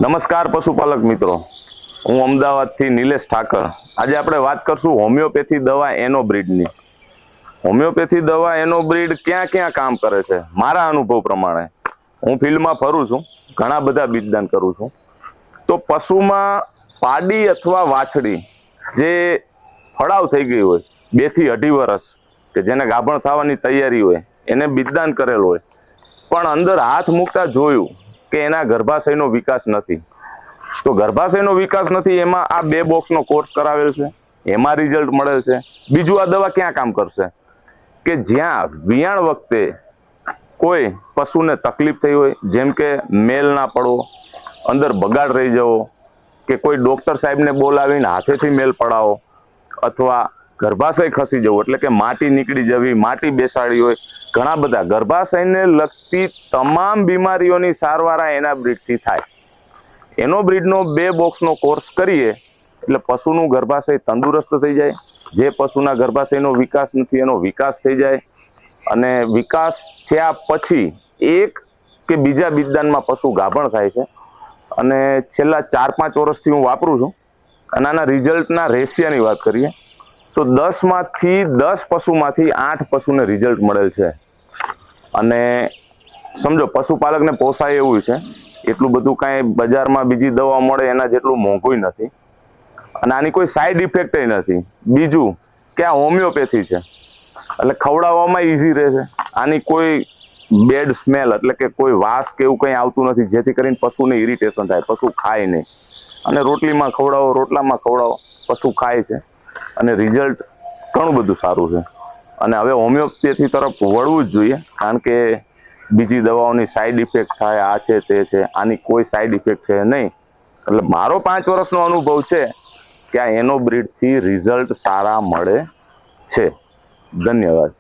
નમસ્કાર પશુપાલક મિત્રો, હું અમદાવાદથી નિલેશ ઠાકર। આજે આપણે વાત કરશું હોમિયોપેથી દવા એનોબ્રીડની। હોમિયોપેથી દવા એનોબ્રીડ ક્યાં ક્યાં કામ કરે છે મારા અનુભવ પ્રમાણે। હું ફિલ્ડમાં ફરું છું, ઘણા બધા બીજદાન કરું છું। તો પશુમાં પાડી અથવા વાછડી જે ફળાવ થઈ ગઈ હોય 2 થી 2.5 વર્ષ કે જેને ગાભણ થવાની તૈયારી હોય, એને બીજદાન કરેલ હોય, પણ અંદર હાથ મૂકતા જોયું કે એના ગર્ભાશયનો વિકાસ નથી। તો ગર્ભાશયનો વિકાસ નથી, એમાં આ 2 બોક્સનો કોર્સ કરાવેલ છે, એમાં રિઝલ્ટ મળેલ છે। બીજું આ દવા ક્યાં કામ કરશે કે જ્યાં વિયાણ વખતે કોઈ પશુને તકલીફ થઈ હોય, જેમ કે મેલ ના પડવો, અંદર બગાડ રહી જવો, કે કોઈ ડોક્ટર સાહેબને બોલાવીને હાથેથી મેલ પડાવો, અથવા ગર્ભાશય ખસી જવું એટલે કે માટી નીકળી જવી, માટી બેસાડી હોય, ઘણા બધા ગર્ભાશયને લગતી તમામ બીમારીઓની સારવાર આ એનોબ્રીડથી થાય। એનોબ્રીડનો 2 બોક્સનો કોર્સ કરીએ એટલે પશુનું ગર્ભાશય તંદુરસ્ત થઈ જાય। જે પશુના ગર્ભાશયનો વિકાસ નથી એનો વિકાસ થઈ જાય, અને વિકાસ થયા પછી એક કે બીજા બીજદાનમાં પશુ ગાભણ થાય છે। અને છેલ્લા 4-5 વર્ષથી હું વાપરું છું, અને આના રિઝલ્ટના રેશિયાની વાત કરીએ તો 10 પશુમાંથી 8 પશુને રિઝલ્ટ મળેલ છે। અને સમજો પશુપાલકને પોસાય એવું છે, એટલું બધું કાંઈ બજારમાં બીજી દવા મળે એના જેટલું મોંઘું નથી, અને આની કોઈ સાઈડ ઇફેક્ટ નથી। બીજું કે આ હોમિયોપેથી છે એટલે ખવડાવવામાં ઇઝી રહેશે। આની કોઈ બેડ સ્મેલ એટલે કે કોઈ વાસ કે એવું કંઈ આવતું નથી, જેથી કરીને પશુને ઇરિટેશન થાય, પશુ ખાય નહીં। અને રોટલીમાં ખવડાવો, રોટલામાં ખવડાવો, પશુ ખાય છે, અને રિઝલ્ટ ઘણું બધું સારું છે। અને હવે હોમિયોપેથી તરફ વળવું જ જોઈએ, કારણ કે બીજી દવાઓની સાઈડ ઇફેક્ટ થાય, આ છે તે છે, આની કોઈ સાઈડ ઇફેક્ટ છે નહીં। એટલે મારો 5 વર્ષનો અનુભવ છે કે આ એનોબ્રીડથી રિઝલ્ટ સારા મળે છે। ધન્યવાદ।